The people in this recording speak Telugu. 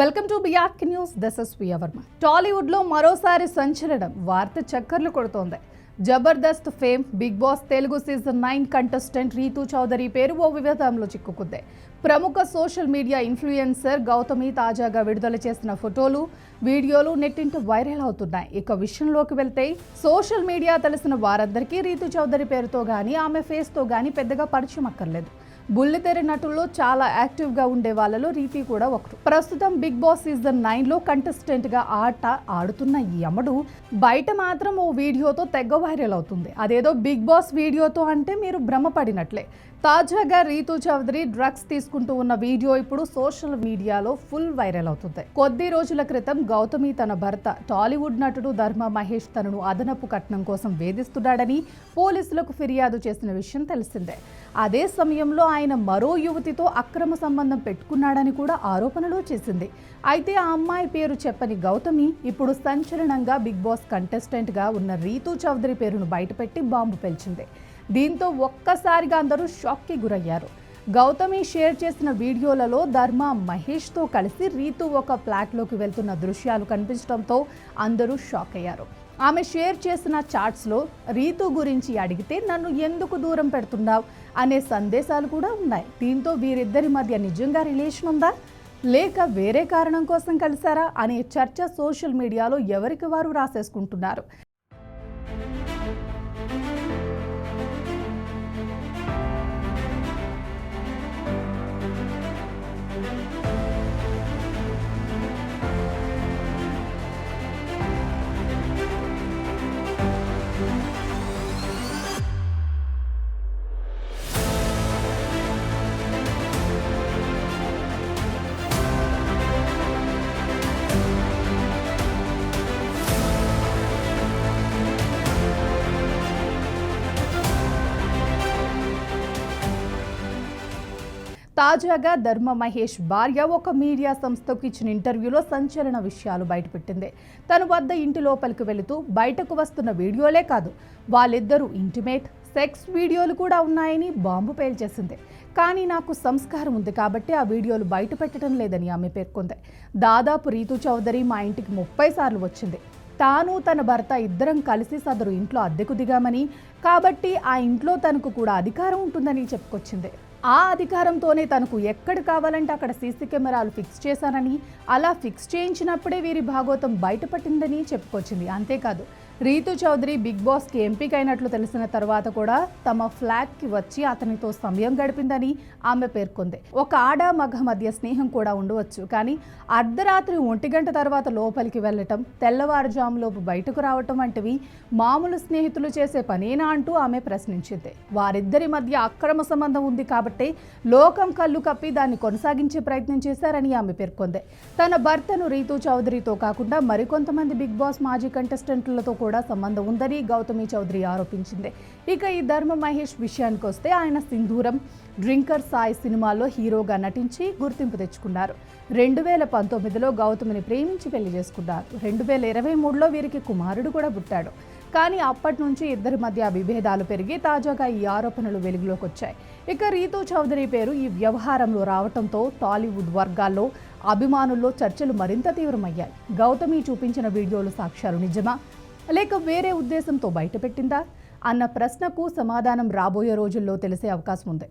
Welcome to BRK news. This is Priya Varma. Tollywood లో మరోసారి సంచలనం వార్త చక్కర్లు కొడుతోంది. Jabardasth fame Bigg Boss Telugu season 9 contestant Rithu Chowdary పేరు ఓ వివాదంలో చిక్కుకుంది. ప్రముఖ సోషల్ మీడియా ఇన్ఫ్లుయెన్సర్ గౌతమి తాజాగా విడుదల చేసిన ఫోటోలు, వీడియోలు నెట్టింట వైరల్ అవుతున్నాయి. ఇక విషయంలోకి వెళ్తే సోషల్ మీడియా తెలిసిన వారందరికీ రీతూ చౌదరి పేరుతో గానీ ఆమె ఫేస్తో గానీ పెద్దగా పరిచయం అక్కర్లేదు. బుల్లితెర నటుల్లో చాలా యాక్టివ్గా ఉండే వాళ్ళలో రీతి కూడా ఒకరు. ప్రస్తుతం బిగ్ బాస్ సీజన్ 9లో కంటెస్టెంట్గా ఆట ఆడుతున్న ఈ అమ్మడు బయట మాత్రం ఓ వీడియోతో తెగ వైరల్ అవుతుంది. అదేదో బిగ్ బాస్ వీడియోతో అంటే మీరు భ్రమపడినట్లే. తాజాగా రీతూ చౌదరి డ్రగ్స్ తీసుకుంటూ ఉన్న వీడియో ఇప్పుడు సోషల్ మీడియాలో ఫుల్ వైరల్ అవుతుంది. కొద్ది రోజుల క్రితం గౌతమి తన భర్త టాలీవుడ్ నటుడు ధర్మ మహేష్ తనను అదనపు కట్నం కోసం వేధిస్తున్నాడని పోలీసులకు ఫిర్యాదు చేసిన విషయం తెలిసిందే. అదే సమయంలో ఆయన మరో యువతితో అక్రమ సంబంధం పెట్టుకున్నాడని కూడా ఆరోపణలు చేసింది. అయితే ఆ అమ్మాయి పేరు చెప్పని గౌతమి ఇప్పుడు సంచలనంగా బిగ్ బాస్ కంటెస్టెంట్గా ఉన్న రీతూ చౌదరి పేరును బయటపెట్టి బాంబు పేల్చింది. దీంతో ఒక్కసారిగా అందరూ షాక్కి గురయ్యారు. గౌతమి షేర్ చేసిన వీడియోలలో ధర్మ మహేష్తో కలిసి రీతూ ఒక ఫ్లాట్లోకి వెళ్తున్న దృశ్యాలు కనిపించడంతో అందరూ షాక్ అయ్యారు. ఆమె షేర్ చేసిన చాట్స్లో రీతూ గురించి అడిగితే నన్ను ఎందుకు దూరం పెడుతున్నావు అనే సందేశాలు కూడా ఉన్నాయి. దీంతో వీరిద్దరి మధ్య నిజంగా రిలేషన్ ఉందా లేక వేరే కారణం కోసం కలిశారా అనే చర్చ సోషల్ మీడియాలో ఎవరికి వారు రాసేసుకుంటున్నారు. తాజాగా ధర్మ మహేష్ భార్య ఒక మీడియా సంస్థకు ఇచ్చిన ఇంటర్వ్యూలో సంచలన విషయాలు బయటపెట్టింది. తన వద్ద ఇంటి లోపలికి వెళుతూ బయటకు వస్తున్న వీడియోలే కాదు, వాళ్ళిద్దరూ ఇంటిమేట్ సెక్స్ వీడియోలు కూడా ఉన్నాయని బాంబు పేల్చేసింది. కానీ నాకు సంస్కారం ఉంది కాబట్టి ఆ వీడియోలు బయట పెట్టడం లేదని ఆమె పేర్కొంది. దాదాపు రీతూ చౌదరి మా ఇంటికి 30 సార్లు వచ్చింది. తాను తన భర్త ఇద్దరం కలిసి సదరు ఇంట్లో అద్దెకు దిగామని, కాబట్టి ఆ ఇంట్లో తనకు కూడా అధికారం ఉంటుందని చెప్పుకొచ్చింది. ఆ అధికారంతోనే తనకు ఎక్కడ కావాలంటే అక్కడ సీసీ కెమెరాలు ఫిక్స్ చేశానని, అలా ఫిక్స్ చేయించినప్పుడే వీరి భాగోతం బయటపట్టిందని చెప్పుకొచ్చింది. అంతేకాదు, రీతూ చౌదరి బిగ్ బాస్కి ఎంపికైనట్లు తెలిసిన తర్వాత కూడా తమ ఫ్లాట్కి వచ్చి అతనితో సమయం గడిపిందని ఆమె పేర్కొంది. ఒక ఆడ మగ మధ్య స్నేహం కూడా ఉండవచ్చు, కానీ అర్ధరాత్రి 1 గంట తర్వాత లోపలికి వెళ్ళటం, తెల్లవారుజాములోపు బయటకు రావటం వంటివి మామూలు స్నేహితులు చేసే పనేనా అంటూ ఆమె ప్రశ్నించింది. వారిద్దరి మధ్య అక్రమ సంబంధం ఉంది కాబట్టి లోకం కళ్ళు కప్పి దాన్ని కొనసాగించే ప్రయత్నం చేశారని ఆమె పేర్కొంది. తన భర్తను రీతూ చౌదరితో కాకుండా మరికొంతమంది బిగ్ బాస్ మాజీ కంటెస్టెంట్లతో కూడా సంబంధం ఉందని గౌతమి చౌదరి ఆరోపించింది. ఇక ఈ ధర్మ మహేష్ విషయానికి వస్తే ఆయన సింధూరం, డ్రింకర్ సాయి సినిమాల్లో హీరోగా నటించి గుర్తింపు తెచ్చుకున్నారు. 2019లో గౌతమిని ప్రేమించి పెళ్లి చేసుకున్నారు. 2023లో వీరికి కుమారుడు కూడా పుట్టాడు. కానీ అప్పటి నుంచి ఇద్దరి మధ్య విభేదాలు పెరిగి తాజాగా ఈ ఆరోపణలు వెలుగులోకి వచ్చాయి. ఇక రీతూ చౌదరి పేరు ఈ వ్యవహారంలో రావడంతో టాలీవుడ్ వర్గాల్లో అభిమానుల్లో చర్చలు మరింత తీవ్రమయ్యాయి. గౌతమి చూపించిన వీడియోలు సాక్ష్యాలు నిజమా లేక వేరే ఉద్దేశంతో బయటపెట్టిందా అన్న ప్రశ్నకు సమాధానం రాబోయే రోజుల్లో తెలిసే అవకాశం ఉంది.